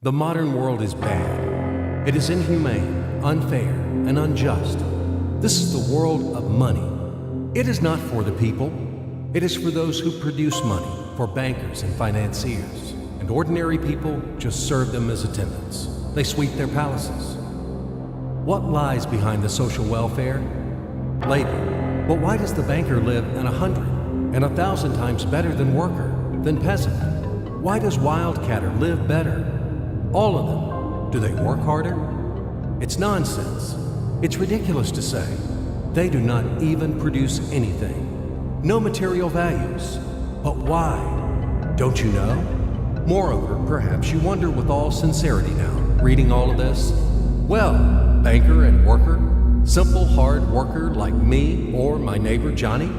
The modern world is bad. It is inhumane, unfair, and unjust. This is the world of money. It is not for the people. It is for those who produce money, for bankers and financiers. And ordinary people just serve them as attendants. They sweep their palaces. What lies behind the social welfare? Labor. But why does the banker live in 100 and 1,000 times better than worker, than peasant? Why does wildcatter live better? All of them. Do they work harder? It's nonsense. It's ridiculous to say. They do not even produce anything. No material values. But why? Don't you know? Moreover, perhaps you wonder with all sincerity now, reading all of this. Well, banker and worker, simple hard worker like me or my neighbor Johnny?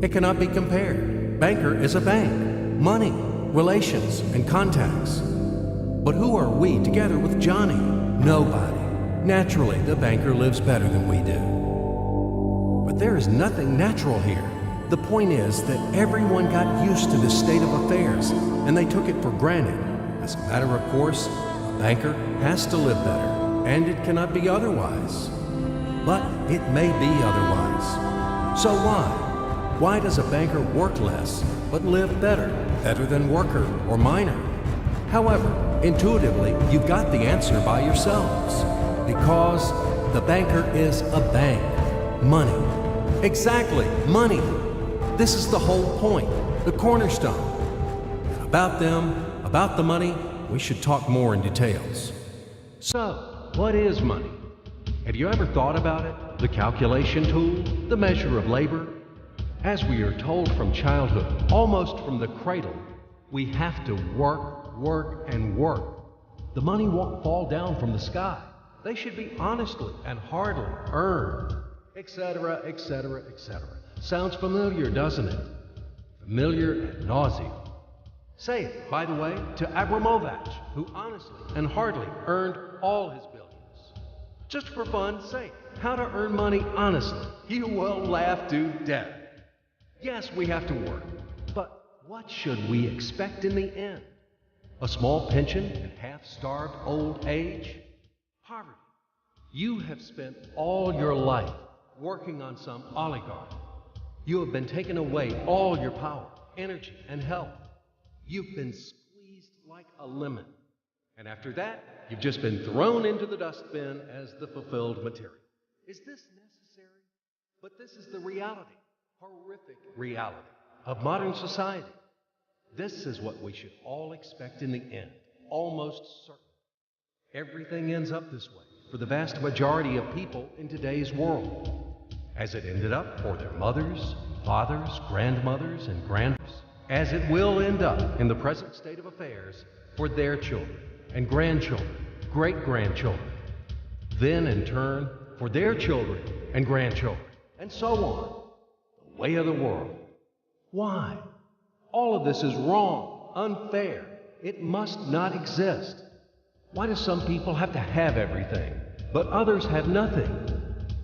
It cannot be compared. Banker is a bank, money, relations, and contacts. But who are we together with Johnny? Nobody. Naturally, the banker lives better than we do. But there is nothing natural here. The point is that everyone got used to this state of affairs, and they took it for granted. As a matter of course, a banker has to live better, and it cannot be otherwise. But it may be otherwise. So why? Why does a banker work less, but live better? Better than worker or miner? However, intuitively, you've got the answer by yourselves. Because the banker is a bank. Money. Exactly, money. This is the whole point, the cornerstone. And about them, about the money, we should talk more in details. So, what is money? Have you ever thought about it? The calculation tool, the measure of labor? As we are told from childhood, almost from the cradle, we have to work, work, and work. The money won't fall down from the sky. They should be honestly and hardly earned, etc., etc., etc. Sounds familiar, doesn't it? Familiar ad nauseum. Say it, by the way, to Abramovich, who honestly and hardly earned all his billions. Just for fun, say how to earn money honestly. You will laugh to death. Yes, we have to work, but what should we expect in the end? A small pension and half-starved old age? Poverty. You have spent all your life working on some oligarch. You have been taken away all your power, energy, and health. You've been squeezed like a lemon. And after that, you've just been thrown into the dustbin as the fulfilled material. Is this necessary? But this is the reality, horrific reality of modern society. This is what we should all expect in the end, almost certain. Everything ends up this way for the vast majority of people in today's world, as it ended up for their mothers, fathers, grandmothers, and grandfathers, as it will end up in the present state of affairs for their children and grandchildren, great-grandchildren, then in turn for their children and grandchildren, and so on. The way of the world. Why? All of this is wrong, unfair. It must not exist. Why do some people have to have everything, but others have nothing?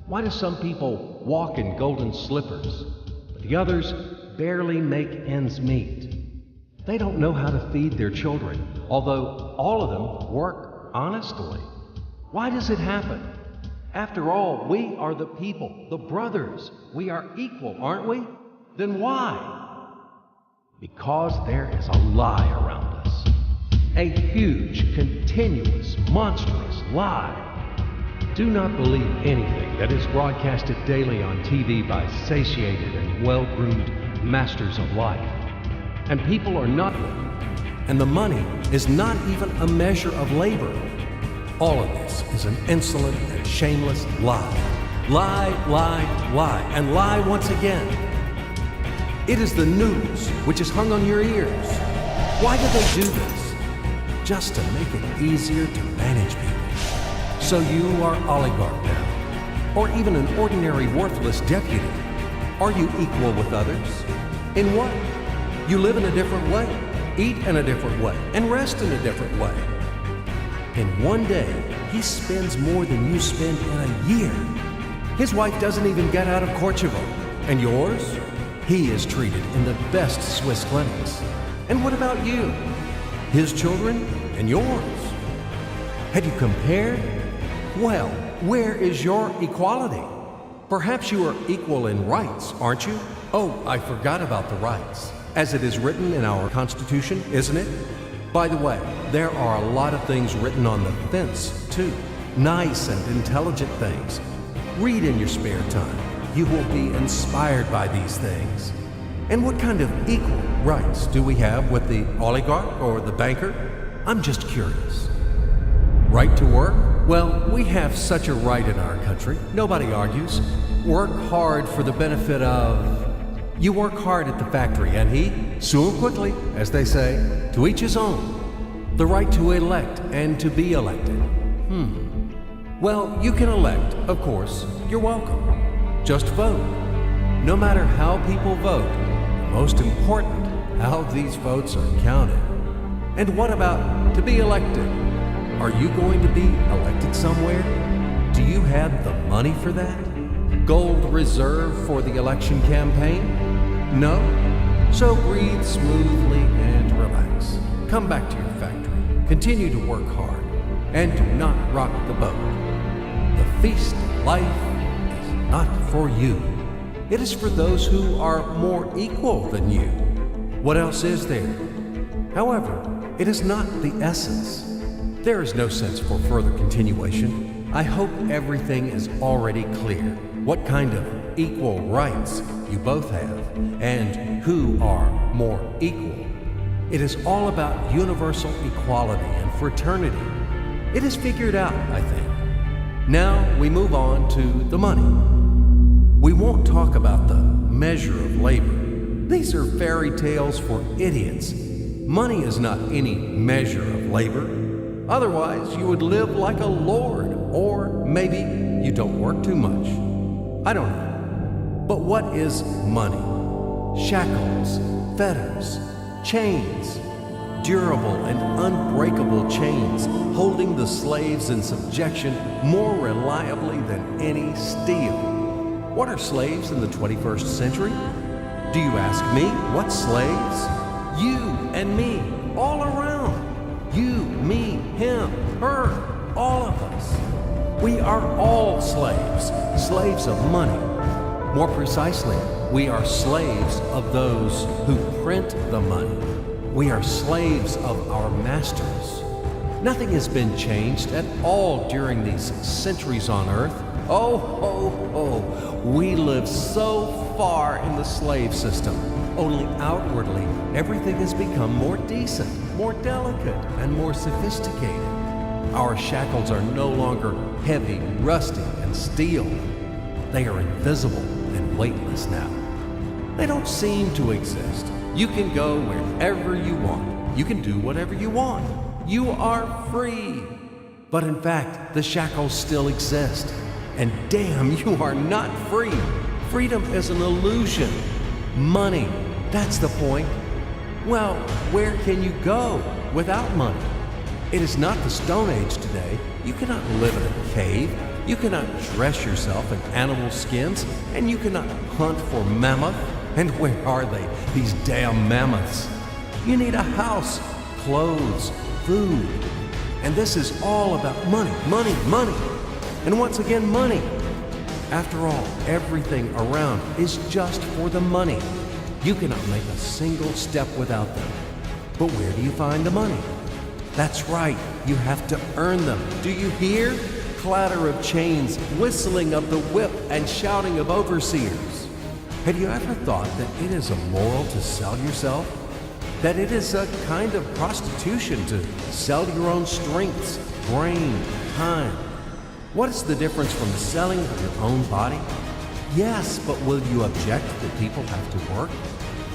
Why do some people walk in golden slippers, but the others barely make ends meet? They don't know how to feed their children, although all of them work honestly. Why does it happen? After all, we are the people, the brothers. We are equal, aren't we? Then why? Because there is a lie around us. A huge, continuous, monstrous lie. Do not believe anything that is broadcasted daily on TV by satiated and well-groomed masters of life. And people are not living. And the money is not even a measure of labor. All of this is an insolent and shameless lie. Lie, lie, lie, and lie once again. It is the news which is hung on your ears. Why do they do this? Just to make it easier to manage people. So you are oligarch now, or even an ordinary worthless deputy. Are you equal with others? In what? You live in a different way, eat in a different way, and rest in a different way. In one day, he spends more than you spend in a year. His wife doesn't even get out of Kosovo. And yours? He is treated in the best Swiss clinics. And what about you? his children and yours. Had you compared? Well, where is your equality? Perhaps you are equal in rights, aren't you? Oh, I forgot about the rights. As it is written in our Constitution, isn't it? By the way, there are a lot of things written on the fence, too. Nice and intelligent things. Read in your spare time. You will be inspired by these things. And what kind of equal rights do we have with the oligarch or the banker? I'm just curious. Right to work? Well, we have such a right in our country. Nobody argues. Work hard for the benefit of... You work hard at the factory, and he, soon quickly, as they say, to each his own. The right to elect and to be elected. Well, you can elect, of course. You're welcome. Just vote. No matter how people vote, most important, how these votes are counted. And what about to be elected? Are you going to be elected somewhere? Do you have the money for that? Gold reserve for the election campaign? No? So breathe smoothly and relax. Come back to your factory. Continue to work hard. And do not rock the boat. The feast of life is not for you. It is for those who are more equal than you. What else is there? However, it is not the essence. There is no sense for further continuation. I hope everything is already clear. What kind of equal rights you both have, and who are more equal. It is all about universal equality and fraternity. It is figured out, I think. Now we move on to the money. We won't talk about the measure of labor. These are fairy tales for idiots. Money is not any measure of labor. Otherwise, you would live like a lord, or maybe you don't work too much. I don't know. But what is money? Shackles, fetters, chains, durable and unbreakable chains holding the slaves in subjection more reliably than any steel. What are slaves in the 21st century? Do you ask me? What slaves? You and me, all around. You, me, him, her, all of us. We are all slaves, slaves of money. More precisely, we are slaves of those who print the money. We are slaves of our masters. Nothing has been changed at all during these centuries on earth. Oh, ho, ho. We live so far in the slave system. Only outwardly, everything has become more decent, more delicate, and more sophisticated. Our shackles are no longer heavy, rusty, and steel. They are invisible and weightless now. They don't seem to exist. You can go wherever you want. You can do whatever you want. You are free. But in fact, the shackles still exist. And damn, you are not free. Freedom is an illusion. Money, that's the point. Well, where can you go without money? It is not the Stone Age today. You cannot live in a cave. You cannot dress yourself in animal skins. And you cannot hunt for mammoth. And where are they, these damn mammoths? You need a house, clothes, food. And this is all about money, money, money. And once again, money. After all, everything around is just for the money. You cannot make a single step without them. But where do you find the money? That's right, you have to earn them. Do you hear? Clatter of chains, whistling of the whip, and shouting of overseers. Have you ever thought that it is immoral to sell yourself? That it is a kind of prostitution to sell your own strengths, brain, time? What is the difference from selling of your own body? Yes, but will you object that people have to work?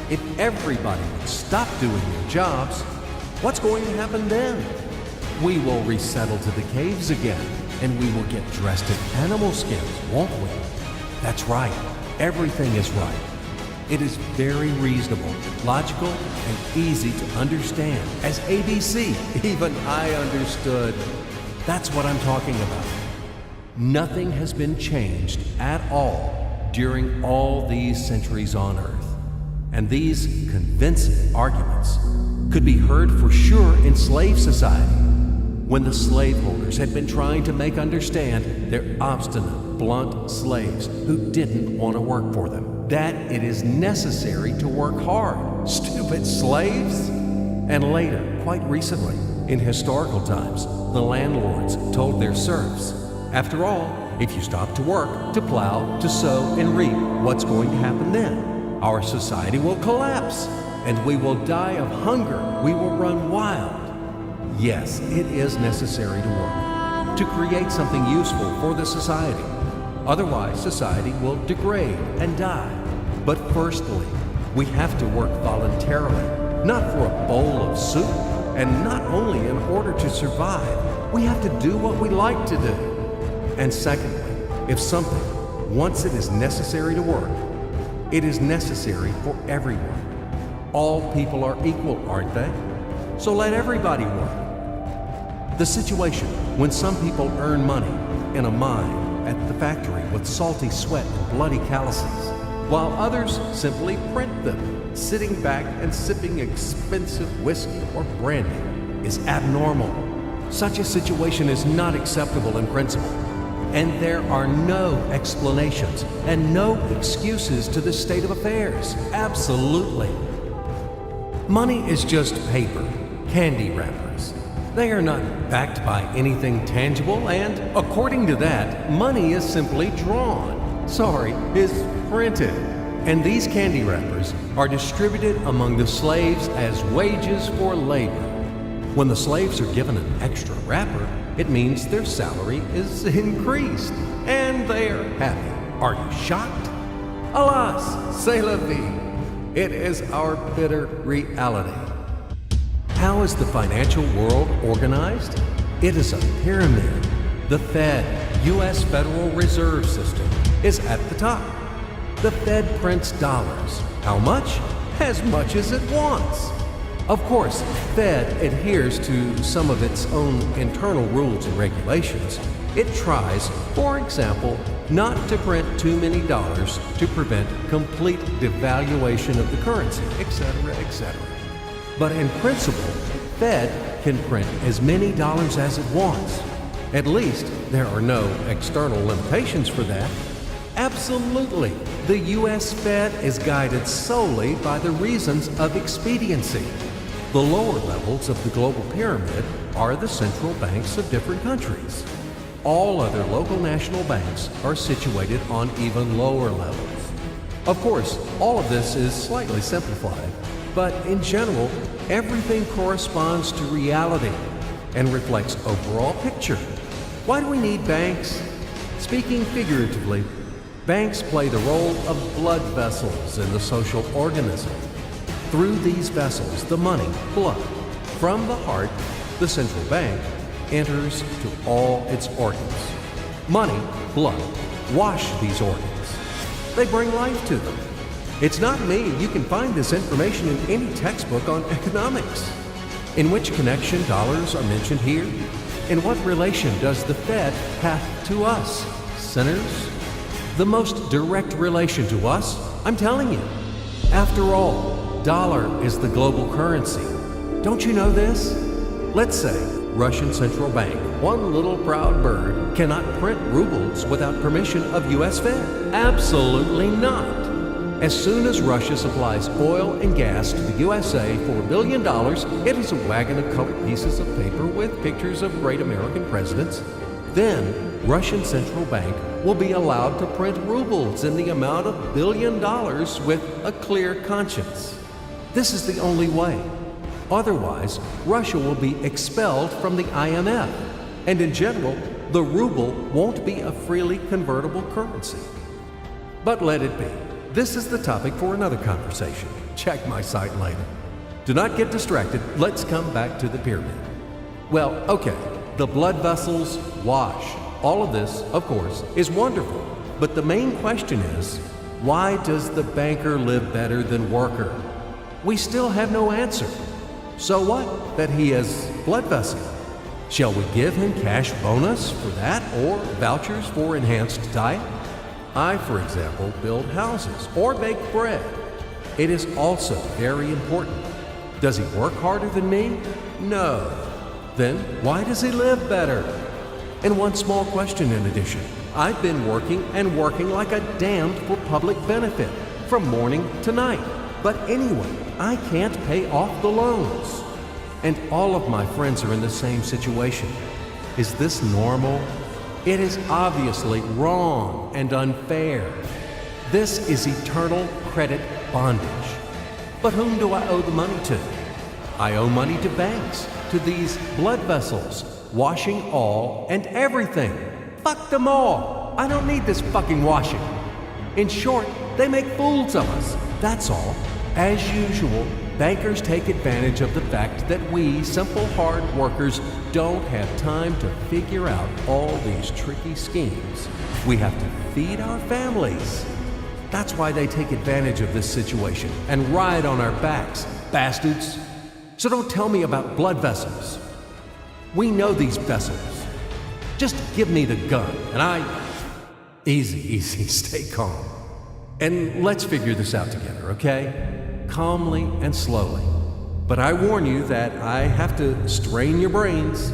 If everybody would stop doing their jobs, what's going to happen then? We will resettle to the caves again, and we will get dressed in animal skins, won't we? That's right. Everything is right. It is very reasonable, logical, and easy to understand. As ABC, even I understood. That's what I'm talking about. Nothing has been changed at all during all these centuries on Earth. And these convincing arguments could be heard for sure in slave society, when the slaveholders had been trying to make understand their obstinate, blunt slaves who didn't want to work for them that it is necessary to work hard. Stupid slaves! And later, quite recently, in historical times, the landlords told their serfs, after all, if you stop to work, to plow, to sow, and reap, what's going to happen then? Our society will collapse, and we will die of hunger. We will run wild. Yes, it is necessary to work, to create something useful for the society. Otherwise, society will degrade and die. But firstly, we have to work voluntarily, not for a bowl of soup, and not only in order to survive. We have to do what we like to do. And secondly, if something, once it is necessary to work, it is necessary for everyone. All people are equal, aren't they? So let everybody work. The situation when some people earn money in a mine at the factory with salty sweat and bloody calluses, while others simply print them, sitting back and sipping expensive whiskey or brandy, is abnormal. Such a situation is not acceptable in principle, and there are no explanations and no excuses to this state of affairs. Absolutely. Money is just paper, candy wrappers. They are not backed by anything tangible, and according to that, money is simply is printed. And these candy wrappers are distributed among the slaves as wages for labor. When the slaves are given an extra wrapper, it means their salary is increased, and they are happy. Are you shocked? Alas, c'est la vie. It is our bitter reality. How is the financial world organized? It is a pyramid. The Fed, U.S. Federal Reserve System, is at the top. The Fed prints dollars. How much? As much as it wants. Of course, Fed adheres to some of its own internal rules and regulations. It tries, for example, not to print too many dollars to prevent complete devaluation of the currency, etc., etc. But in principle, Fed can print as many dollars as it wants. At least there are no external limitations for that. Absolutely, the U.S. Fed is guided solely by the reasons of expediency. The lower levels of the global pyramid are the central banks of different countries. All other local national banks are situated on even lower levels. Of course, all of this is slightly simplified, but in general, everything corresponds to reality and reflects overall picture. Why do we need banks? Speaking figuratively, banks play the role of blood vessels in the social organism. Through these vessels, the money, blood, from the heart, the central bank, enters to all its organs. Money, blood, wash these organs. They bring life to them. It's not me. You can find this information in any textbook on economics. In which connection dollars are mentioned here? In what relation does the Fed have to us, sinners? The most direct relation to us, I'm telling you. After all, dollar is the global currency. Don't you know this? Let's say Russian Central Bank, one little proud bird, cannot print rubles without permission of U.S. Fed. Absolutely not. As soon as Russia supplies oil and gas to the USA for $1 billion, it is a wagon of colored pieces of paper with pictures of great American presidents. Then, Russian Central Bank will be allowed to print rubles in the amount of $1 billion with a clear conscience. This is the only way. Otherwise, Russia will be expelled from the IMF, and in general, the ruble won't be a freely convertible currency. But let it be. This is the topic for another conversation. Check my site later. Do not get distracted. Let's come back to the pyramid. Well, okay, the blood vessels wash. All of this, of course, is wonderful. But the main question is, why does the banker live better than worker? We still have no answer. So what that he has blood vessel? Shall we give him cash bonus for that or vouchers for enhanced diet? I, for example, build houses or bake bread. It is also very important. Does he work harder than me? No. Then why does he live better? And one small question in addition. I've been working and working like a damned for public benefit from morning to night. But anyway, I can't pay off the loans. And all of my friends are in the same situation. Is this normal? It is obviously wrong and unfair. This is eternal credit bondage. But whom do I owe the money to? I owe money to banks, to these blood vessels, washing all and everything. Fuck them all. I don't need this fucking washing. In short, they make fools of us. That's all. As usual, bankers take advantage of the fact that we, simple hard workers, don't have time to figure out all these tricky schemes. We have to feed our families. That's why they take advantage of this situation and ride on our backs, bastards. So don't tell me about blood vessels. We know these vessels. Just give me the gun and Easy, stay calm. And let's figure this out together, okay? Calmly and slowly. But I warn you that I have to strain your brains.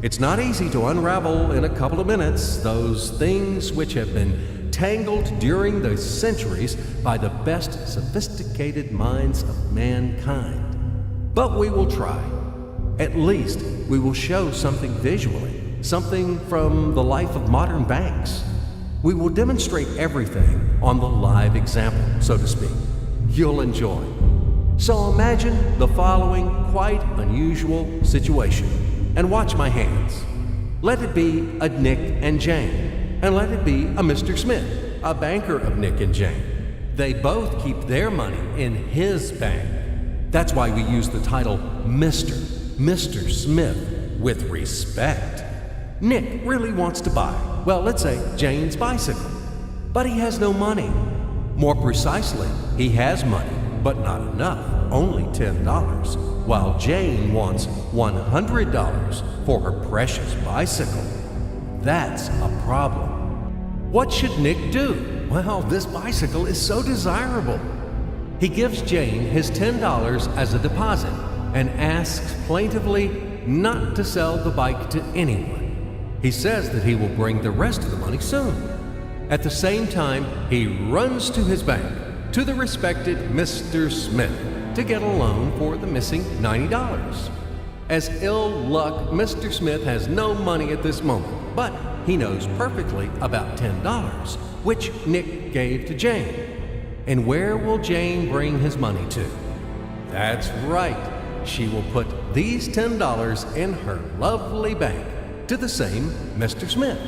It's not easy to unravel in a couple of minutes those things which have been tangled during the centuries by the best sophisticated minds of mankind. But we will try. At least we will show something visually, something from the life of modern banks. We will demonstrate everything on the live example, so to speak. You'll enjoy. So imagine the following quite unusual situation, and watch my hands. Let it be a Nick and Jane, and let it be a Mr. Smith, a banker of Nick and Jane. They both keep their money in his bank. That's why we use the title Mr. Smith with respect. Nick really wants to buy, well, let's say Jane's bicycle, but he has no money. More precisely, he has money, but not enough, only $10, while Jane wants $100 for her precious bicycle. That's a problem. What should Nick do? Well, this bicycle is so desirable. He gives Jane his $10 as a deposit and asks plaintively not to sell the bike to anyone. He says that he will bring the rest of the money soon. At the same time, he runs to his bank, to the respected Mr. Smith, to get a loan for the missing $90. As ill luck, Mr. Smith has no money at this moment, but he knows perfectly about $10, which Nick gave to Jane. And where will Jane bring his money to? That's right. She will put these $10 in her lovely bank to the same Mr. Smith.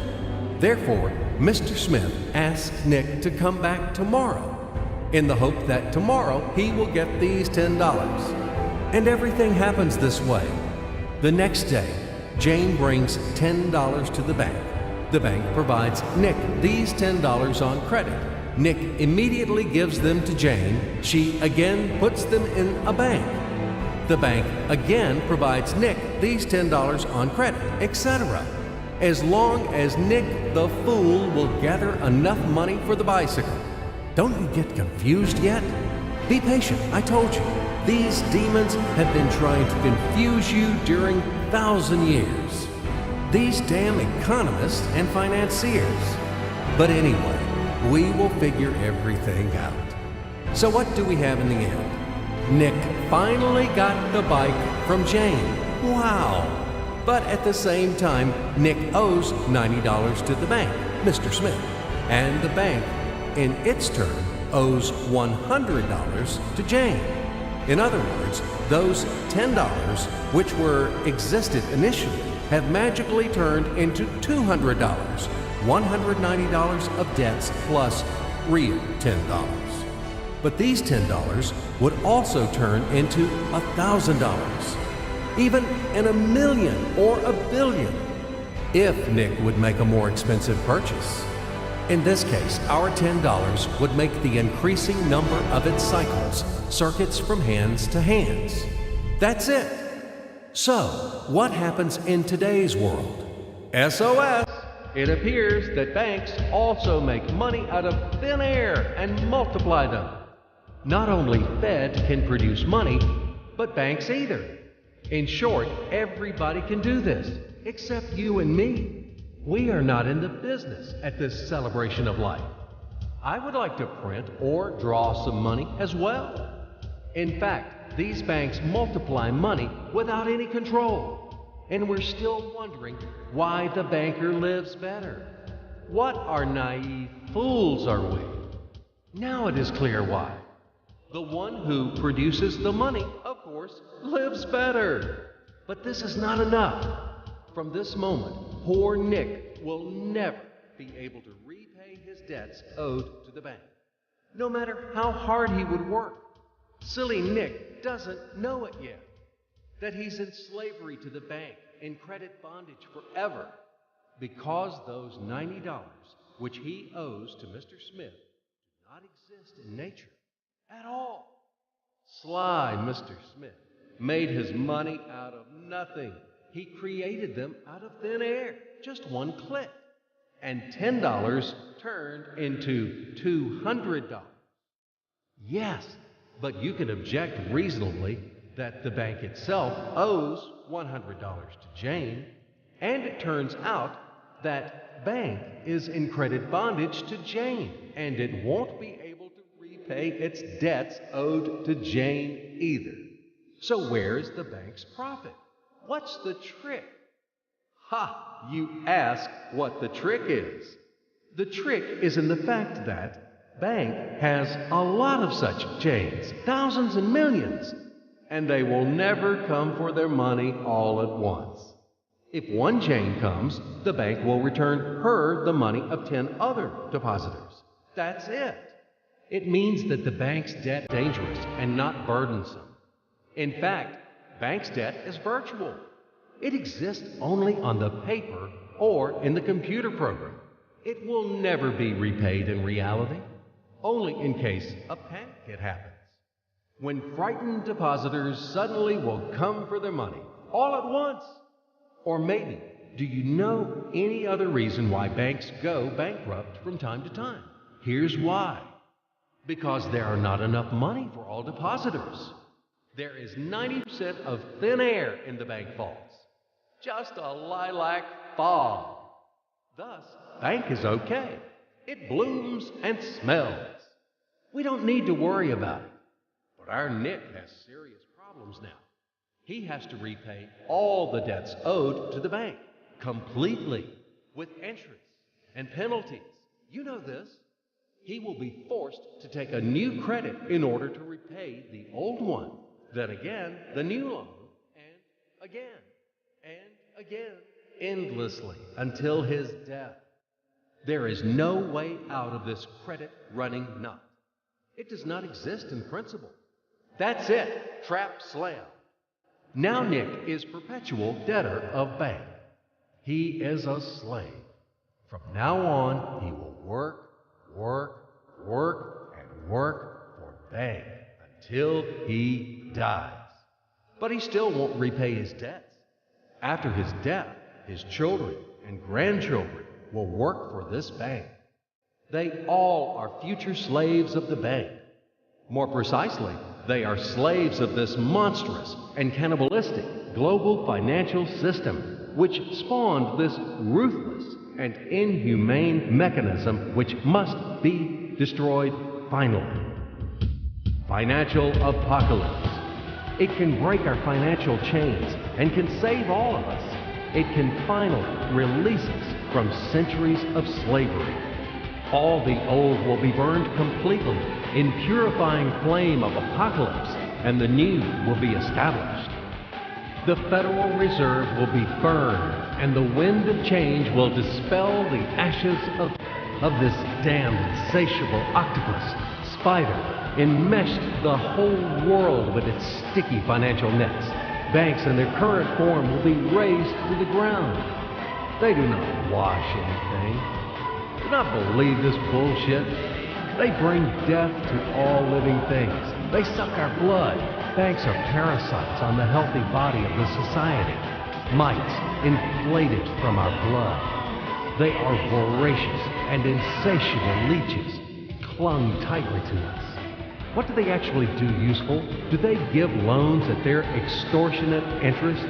Therefore, Mr. Smith asks Nick to come back tomorrow in the hope that tomorrow he will get these $10. And everything happens this way. The next day, Jane brings $10 to the bank. The bank provides Nick these $10 on credit. Nick immediately gives them to Jane. She again puts them in a bank. The bank again provides Nick these $10 on credit, etc. As long as Nick the fool will gather enough money for the bicycle. Don't you get confused yet? Be patient, I told you. These demons have been trying to confuse you during 1,000 years. These damn economists and financiers. But anyway, we will figure everything out. So what do we have in the end? Nick finally got the bike from Jane. Wow! But at the same time, Nick owes $90 to the bank, Mr. Smith. And the bank, in its turn, owes $100 to Jane. In other words, those $10, which existed initially, have magically turned into $200, $190 of debts plus real $10. But these $10 would also turn into $1,000, even in $1 million or $1 billion, if Nick would make a more expensive purchase. In this case, our $10 would make the increasing number of its cycles, circuits from hands to hands. That's it. So, what happens in today's world? SOS! It appears that banks also make money out of thin air and multiply them. Not only Fed can produce money, but banks either. In short, everybody can do this, except you and me. We are not in the business at this celebration of life. I would like to print or draw some money as well. In fact, these banks multiply money without any control. And we're still wondering why the banker lives better. What are naive fools are we? Now it is clear why. The one who produces the money, of course, lives better. But this is not enough. From this moment, poor Nick will never be able to repay his debts owed to the bank, no matter how hard he would work. Silly Nick doesn't know it yet, that he's in slavery to the bank, in credit bondage forever, because those $90 which he owes to Mr. Smith do not exist in nature at all. Sly Mr. Smith made his money out of nothing. He created them out of thin air, just one click. And $10 turned into $200. Yes, but you can object reasonably that the bank itself owes $100 to Jane, and it turns out that bank is in credit bondage to Jane, and it won't be able to repay its debts owed to Jane either. So where's the bank's profit? What's the trick? Ha! You ask what the trick is. The trick is in the fact that bank has a lot of such Janes, thousands and millions, and they will never come for their money all at once. If one Jane comes, the bank will return her the money of 10 other depositors. That's it. It means that the bank's debt is dangerous and not burdensome. In fact, bank's debt is virtual. It exists only on the paper or in the computer program. It will never be repaid in reality, only in case a panic hit happens, when frightened depositors suddenly will come for their money all at once. Or maybe, do you know any other reason why banks go bankrupt from time to time? Here's why. Because there are not enough money for all depositors. There is 90% of thin air in the bank vaults. Just a lilac fog. Thus, bank is okay. It blooms and smells. We don't need to worry about it. But our Nick has serious problems now. He has to repay all the debts owed to the bank, completely, with interest and penalties. You know this. He will be forced to take a new credit in order to repay the old one. Then again, the new loan, and again, endlessly, until his death. There is no way out of this credit running knot. It does not exist in principle. That's it, trap slam. Now Nick is perpetual debtor of bank. He is a slave. From now on, he will work for bank until he dies. But he still won't repay his debts. After his death, his children and grandchildren will work for this bank. They all are future slaves of the bank. More precisely, they are slaves of this monstrous and cannibalistic global financial system, which spawned this ruthless and inhumane mechanism which must be destroyed finally. Financial apocalypse. It can break our financial chains and can save all of us. It can finally release us from centuries of slavery. All the old will be burned completely in purifying flame of apocalypse, and the new will be established. The Federal Reserve will be burned, and the wind of change will dispel the ashes of this damned insatiable octopus, spider, enmeshed the whole world with its sticky financial nets. Banks in their current form will be razed to the ground. They do not wash anything. Do not believe this bullshit. They bring death to all living things. They suck our blood. Banks are parasites on the healthy body of the society. Mites inflated from our blood. They are voracious and insatiable leeches, clung tightly to us. What do they actually do useful? Do they give loans at their extortionate interest?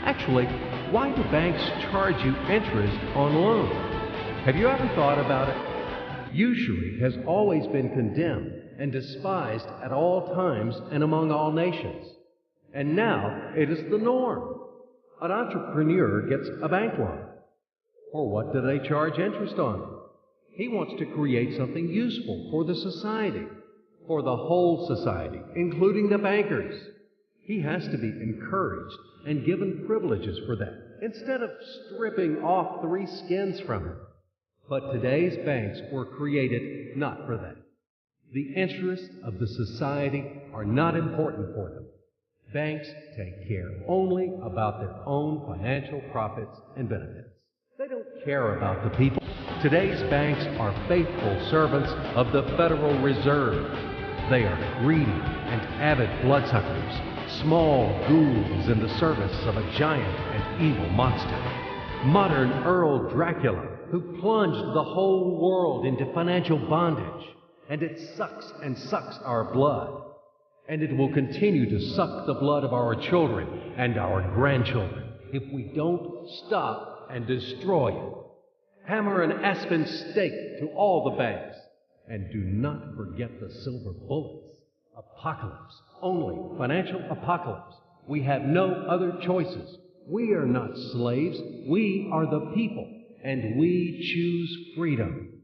Actually, why do banks charge you interest on loans? Have you ever thought about it? Usury has always been condemned and despised at all times and among all nations. And now it is the norm. An entrepreneur gets a bank loan. For what do they charge interest on? He wants to create something useful for the society, for the whole society, including the bankers. He has to be encouraged and given privileges for that, instead of stripping off 3 skins from him. But today's banks were created not for that. The interests of the society are not important for them. Banks take care only about their own financial profits and benefits. They don't care about the people. Today's banks are faithful servants of the Federal Reserve. They are greedy and avid bloodsuckers, small ghouls in the service of a giant and evil monster. Modern Earl Dracula, who plunged the whole world into financial bondage, and it sucks and sucks our blood. And it will continue to suck the blood of our children and our grandchildren if we don't stop and destroy it. Hammer an aspen stake to all the banks. And do not forget the silver bullets. Apocalypse. Only financial apocalypse. We have no other choices. We are not slaves. We are the people. And we choose freedom.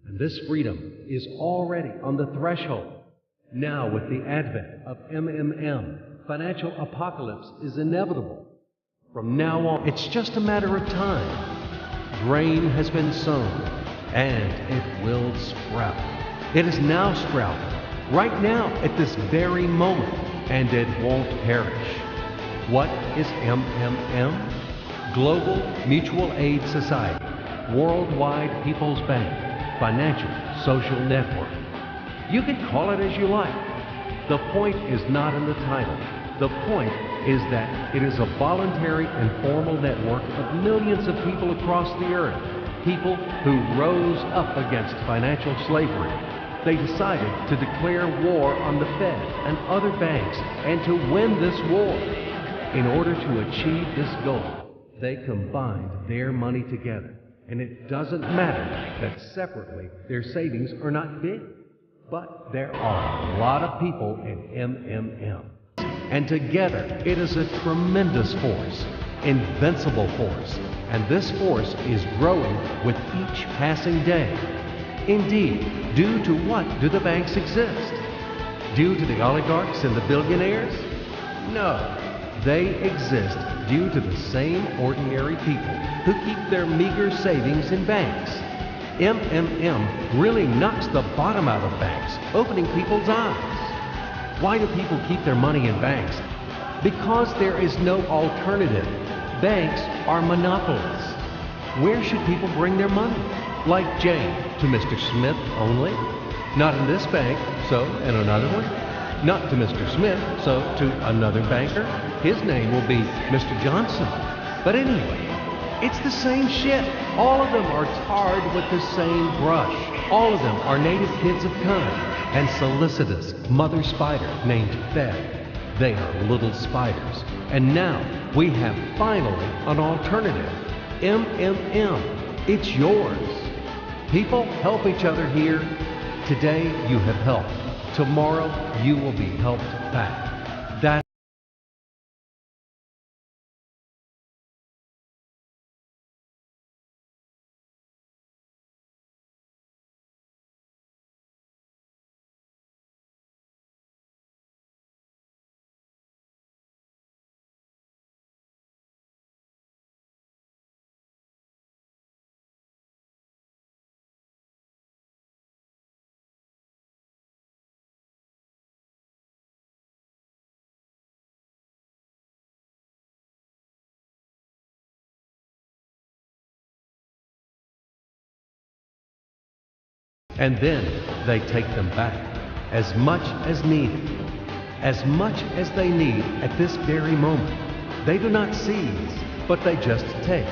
And this freedom is already on the threshold. Now, with the advent of MMM, financial apocalypse is inevitable. From now on, it's just a matter of time. Grain has been sown, and it will sprout. It is now sprouting, right now, at this very moment, and it won't perish. What is MMM? Global Mutual Aid Society, Worldwide People's Bank, Financial Social Network. You can call it as you like. The point is not in the title. The point is that it is a voluntary and formal network of millions of people across the earth, people who rose up against financial slavery. They decided to declare war on the Fed and other banks and to win this war. In order to achieve this goal, they combined their money together. And it doesn't matter that separately their savings are not big. But there are a lot of people in MMM. And together, it is a tremendous force, invincible force. And this force is growing with each passing day. Indeed, due to what do the banks exist? Due to the oligarchs and the billionaires? No, they exist due to the same ordinary people who keep their meager savings in banks. MMM really knocks the bottom out of banks, opening people's eyes. Why do people keep their money in banks? Because there is no alternative. Banks are monopolies. Where should people bring their money? Like Jane, to Mr. Smith only? Not in this bank, so in another one? Not to Mr. Smith, so to another banker? His name will be Mr. Johnson. But anyway, it's the same shit. All of them are tarred with the same brush. All of them are native kids of kind and solicitous mother spider named Fed. They are little spiders. And now we have finally an alternative. MMM. It's yours. People help each other here. Today you have helped. Tomorrow you will be helped back. That's and then they take them back, as much as needed, as much as they need at this very moment. They do not seize, but they just take.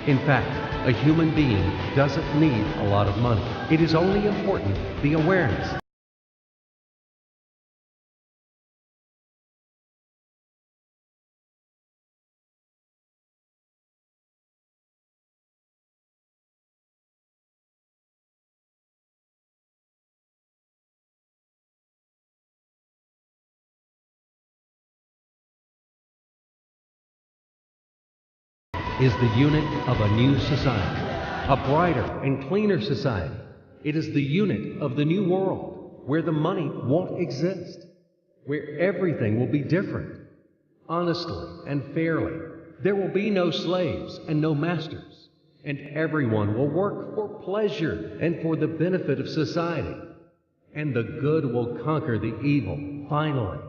In fact, a human being doesn't need a lot of money. It is only important the awareness is the unit of a new society, a brighter and cleaner society. It is the unit of the new world, where the money won't exist, where everything will be different, honestly and fairly. There will be no slaves and no masters, and everyone will work for pleasure and for the benefit of society. And the good will conquer the evil, finally.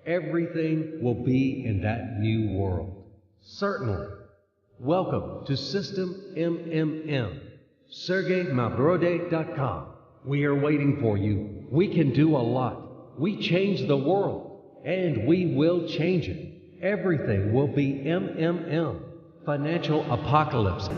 Everything will be in that new world. Certainly. Welcome to System MMM. SergeyMavrode.com. We are waiting for you. We can do a lot. We change the world, and we will change it. Everything will be MMM. Financial apocalypse.